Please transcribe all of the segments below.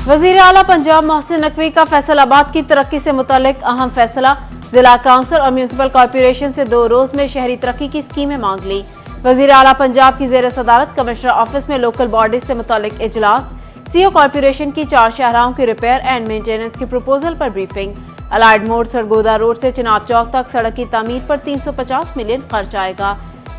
वजीर आला पंजाब मोहसिन नकवी का फैसलाबाद की तरक्की से मुतालिक अहम फैसला। जिला काउंसिल और म्यूनिसिपल कॉर्पोरेशन से 2 रोज में शहरी तरक्की की स्कीमें मांग ली। वजीर आला पंजाब की जेर सदारत कमिश्नर ऑफिस में लोकल बॉडीज से मुतालिक इजलास। सीओ कॉर्पोरेशन की 4 शाहराहों की रिपेयर एंड मेंटेनेंस की प्रपोजल पर ब्रीफिंग। अलाइड मोड़ सरगोदा रोड से चिनाब चौक तक सड़क की तामीर पर 350 मिलियन खर्च आएगा।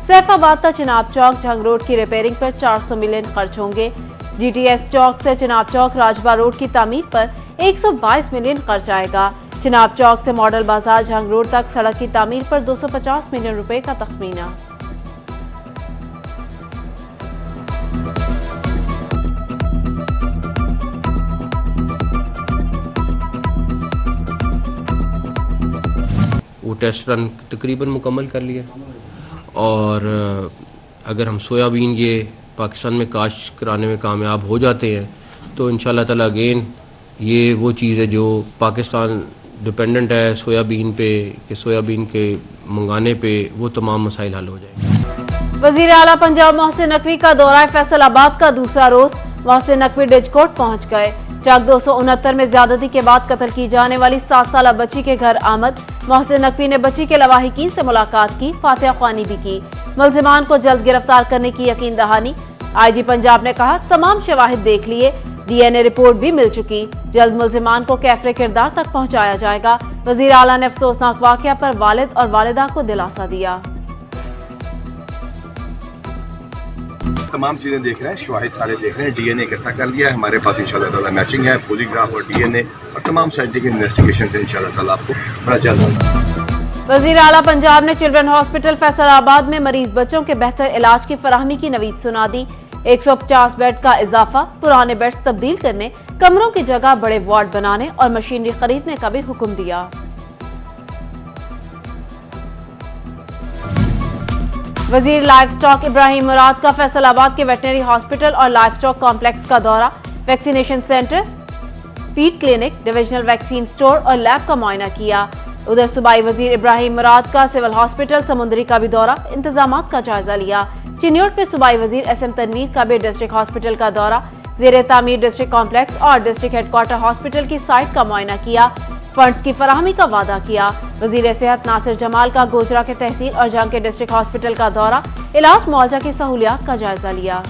सैफाबाद तक चिनाब चौक झंग रोड की रिपेयरिंग पर 400 मिलियन खर्च होंगे। जीटीएस चौक से चिनाब चौक राजबा रोड की तामीर पर 122 मिलियन खर्च आएगा। चिनाब चौक से मॉडल बाजार झंग रोड तक सड़क की तामीर पर 250 मिलियन रुपए का तखमीना। वो टेस्ट रन तकरीबन मुकम्मल कर लिया और अगर हम सोयाबीन ये पाकिस्तान में काश्त कराने में कामयाब हो जाते हैं तो इंशाल्लाह ताला अगेन ये वो चीज़ है जो पाकिस्तान डिपेंडेंट है सोयाबीन पे कि सोयाबीन के मंगाने पे वो तमाम मसाइल हल हो जाएंगे। वजीर आला पंजाब मोहसिन नकवी का दौरा फैसलाबाद का दूसरा रोज। मोहसिन नकवी डिजकोट पहुंच गए। चक 269 में ज्यादती के बाद कत्ल की जाने वाली 7 साला बच्ची के घर आमद। मोहसिन नकवी ने बच्ची के लवाहिकीन से मुलाकात की, फातिहा ख्वानी भी की। मुल्जिमान को जल्द गिरफ्तार करने की यकीन दहानी। आईजी पंजाब ने कहा तमाम शवाहिद देख लिए, डीएनए रिपोर्ट भी मिल चुकी, जल्द मुल्जिमान को कैफरे किरदार तक पहुंचाया जाएगा। वजीर आला ने अफसोसनाक वाकया पर वालिद और वालिदा को दिलासा दिया। तमाम चीजें देख रहे हैं, शवाहिद सारे देख रहे हैं, डीएनए इकट्ठा कर लिया है हमारे पास, इंशाल्लाह ताला मैचिंग है, पॉलीग्राफ और डीएनए और तमाम साइंटिफिक इन्वेस्टिगेशन से इंशाल्लाह ताला आपको बड़ा जल्द। वजीर आला पंजाब ने चिल्ड्रन हॉस्पिटल फैसलाबाद में मरीज बच्चों के बेहतर इलाज की फराहमी की नवीद सुना दी। 150 बेड का इजाफा, पुराने बेड्स तब्दील करने, कमरों की जगह बड़े वार्ड बनाने और मशीनरी खरीदने का भी हुक्म दिया। वजीर लाइफ स्टॉक इब्राहिम मुराद का फैसलाबाद के वेटनरी हॉस्पिटल और लाइफ स्टॉक कॉम्प्लेक्स का दौरा। Vaccination centre, feed clinic, divisional vaccine store और लैब का मुआयना किया। उधर सूबाई वजीर इब्राहिम मुराद का सिविल हॉस्पिटल समुंदरी का भी दौरा, इंतजामात का जायजा लिया। चिन्योट में सूबाई वजीर एसएम तनवीर का भी डिस्ट्रिक्ट हॉस्पिटल का दौरा, जेर तामीर डिस्ट्रिक्ट कॉम्प्लेक्स और डिस्ट्रिक्ट हेडक्वार्टर हॉस्पिटल की साइट का मुआयना किया। फंड्स की फराहमी का वादा किया। वजीर सेहत नासिर जमाल का गोजरा के तहसील और जंग के डिस्ट्रिक्ट हॉस्पिटल का दौरा, इलाज मुआवजा की सहूलियात का जायजा लिया।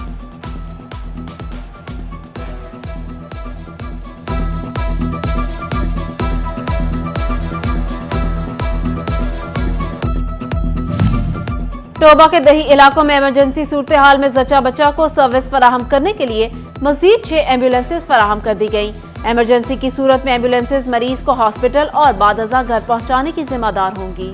टोबा के दही इलाकों में इमरजेंसी सूरत हाल में जचा बचा को सर्विस फराहम करने के लिए मजीद 6 एम्बुलेंसेज फराहम कर दी गई। इमरजेंसी की सूरत में एम्बुलेंसेज मरीज को हॉस्पिटल और बादअज़ा घर पहुंचाने की जिम्मेदार होंगी।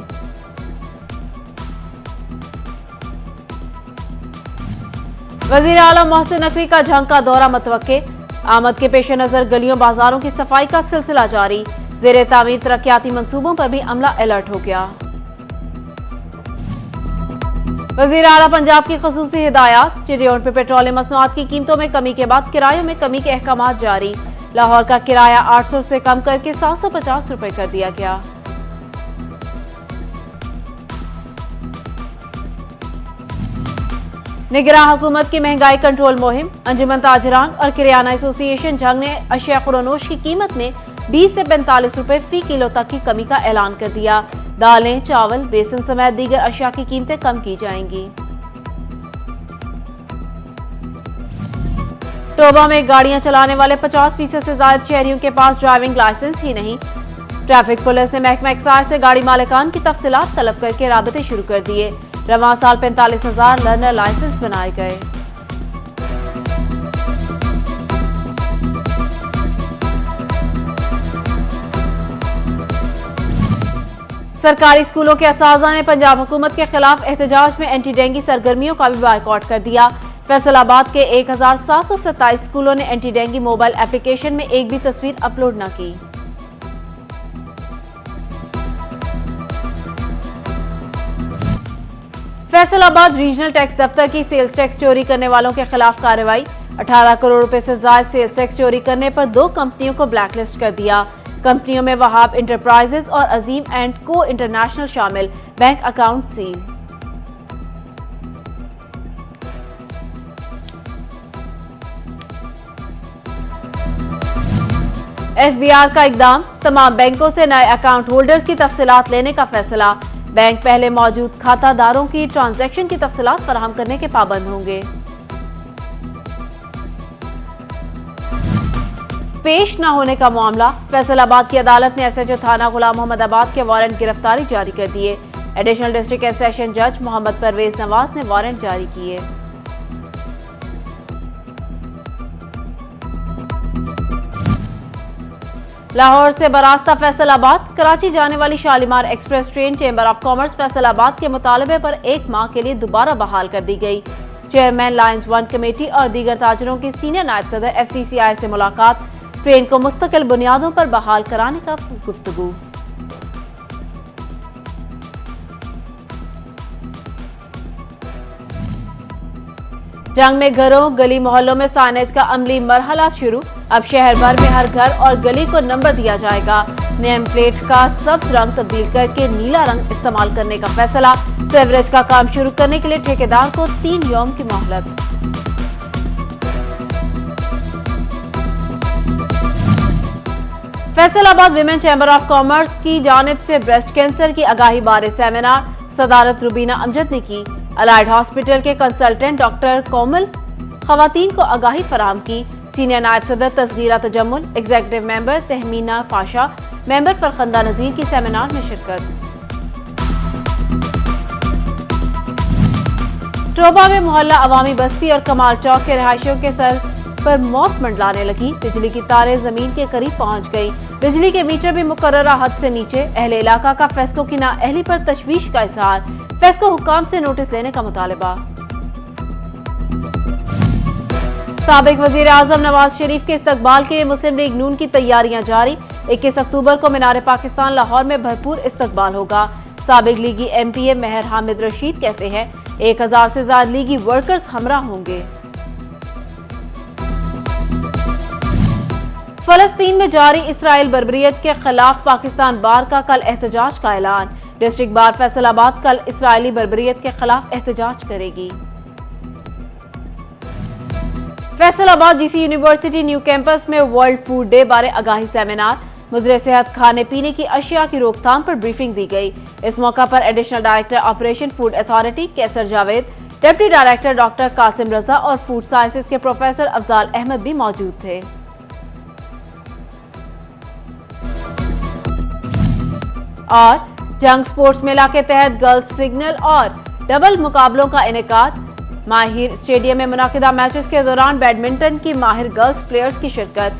वजीर आला मोहसिन नकवी का झंग का दौरा मतवक्के। आमद के पेश नजर गलियों बाजारों की सफाई का सिलसिला जारी। जेर तामीर तरक्याती मंसूबों पर भी अमला अलर्ट हो गया। वजीर आला पंजाब की खसूसी हिदायत। चिड़ियोट पे पेट्रोलियम मसनूआत की कीमतों में कमी के बाद किरायों में कमी के अहकामात जारी। लाहौर का किराया 800 से कम करके 750 रुपए कर दिया गया। निगरान हुकूमत की महंगाई कंट्रोल मुहिम। अंजुमन ताजरान और किराना एसोसिएशन जंग ने अशिया खुरोनोश की कीमत में 20 से 45 रुपए फी किलो तक की कमी का ऐलान कर दिया। दालें, चावल, बेसन समेत दीगर अशिया की कीमतें कम की जाएंगी। टोबा में गाड़ियां चलाने वाले 50% से ज्यादा शहरियों के पास ड्राइविंग लाइसेंस ही नहीं। ट्रैफिक पुलिस ने महकमा एक्साइज से गाड़ी मालिकान की तफसीलात तलब करके राबते शुरू कर दिए। रवां साल 45,000 लर्नर लाइसेंस बनाए गए। सरकारी स्कूलों के असातिज़ा ने पंजाब हुकूमत के खिलाफ एहतजाज में एंटी डेंगी सरगर्मियों का भी बायकॉट कर दिया। फैसलाबाद के 1727 स्कूलों ने एंटी डेंगी मोबाइल एप्लीकेशन में एक भी तस्वीर अपलोड न की। फैसलाबाद रीजनल टैक्स दफ्तर की सेल्स टैक्स चोरी करने वालों के खिलाफ कार्रवाई। 18 करोड़ रुपए से ज्यादा सेल्स टैक्स चोरी करने पर 2 कंपनियों को ब्लैकलिस्ट कर दिया। कंपनियों में वहाब इंटरप्राइजेज और अजीम एंड को इंटरनेशनल शामिल। Bank account seal. एफबीआर का इकदाम, तमाम बैंकों से नए अकाउंट होल्डर्स की तफसीलात लेने का फैसला। बैंक पहले मौजूद खातादारों की ट्रांजैक्शन की तफसीलात फराहम करने के पाबंद होंगे। पेश न होने का मामला, फैसलाबाद की अदालत ने एसएचओ थाना गुलाम मोहम्मदाबाद के वारंट गिरफ्तारी जारी कर दिए। एडिशनल डिस्ट्रिक्ट एंड सेशन जज मोहम्मद परवेज नवाज ने वारंट जारी किए। लाहौर से बरास्ता फैसलाबाद, कराची जाने वाली Shalimar express train chamber of commerce Faisalabad के मुतालबे पर 1 माह के लिए दोबारा बहाल कर दी गई। चेयरमैन लायंस 1 कमेटी और दीगर ताजरों की सीनियर नायब सदर एफसीसीआई से मुलाकात, ट्रेन को मुस्तकिल बुनियादों पर बहाल कराने का गुफ्तगू। जंग में घरों गली मोहल्लों में साइनेज का अमली मरहला शुरू, अब शहर भर में हर घर और गली को नंबर दिया जाएगा। नेम प्लेट का सब्ज रंग तब्दील करके नीला रंग इस्तेमाल करने का फैसला, सेवरेज का काम शुरू करने के लिए ठेकेदार को 3 यौम की मोहलत। Faisalabad women chamber of commerce की जानिब से ब्रेस्ट कैंसर की आगाही बारे सेमिनार, सदारत रुबीना अमजद ने की। अलाइड हॉस्पिटल के कंसल्टेंट डॉक्टर कोमल खवातीन को आगाही फराहम की। सीनियर नायब सदर Tasgheera Tajammul, executive member Tahmina Fasha, member Farkhanda Nazir की सेमिनार में शिरकत। ट्रोबा में मोहल्ला अवामी बस्ती और कमाल चौक के रहायशियों के सर पर मौत मंडलाने लगी। बिजली की तारें जमीन के करीब पहुंच गई। बिजली के मीटर भी मुकर्ररा हद से नीचे। अहले इलाका का फेस्को की नाअहली पर तशवीश का इजहार, फेस्को हुक्काम से नोटिस लेने का मुतालबा। साबिक वजीर आजम नवाज शरीफ के इस्तकबाल के लिए मुस्लिम लीग नून की तैयारियां जारी। 21 अक्टूबर को मीनार पाकिस्तान लाहौर में भरपूर इस्तकबाल होगा। साबिक लीगी एमपीए महर हामिद रशीद कहते हैं 1000 से ज्यादा लीगी वर्कर्स हमरा होंगे। फलस्तीन में जारी इसराइल बर्बरियत के खिलाफ पाकिस्तान बार का कल एहतजाज का ऐलान। डिस्ट्रिक्ट बार फैसलाबाद कल इसराइली बर्बरियत के खिलाफ एहतजाज करेगी। Faisalabad GC university new campus में वर्ल्ड फूड डे बारे आगाही सेमिनार, मुजरे सेहत खाने पीने की अशिया की रोकथाम पर ब्रीफिंग दी गई। इस मौका पर additional director operation food authority Kaiser Javed, deputy director doctor Qasim Raza और फूड साइंसेज के प्रोफेसर अफजाल अहमद भी मौजूद थे। और जंग स्पोर्ट्स मेला के तहत गर्ल्स सिग्नल और डबल मुकाबलों का इनेकाद। माहिर स्टेडियम में मुनाकिदा मैचेस के दौरान बैडमिंटन की माहिर गर्ल्स प्लेयर्स की शिरकत।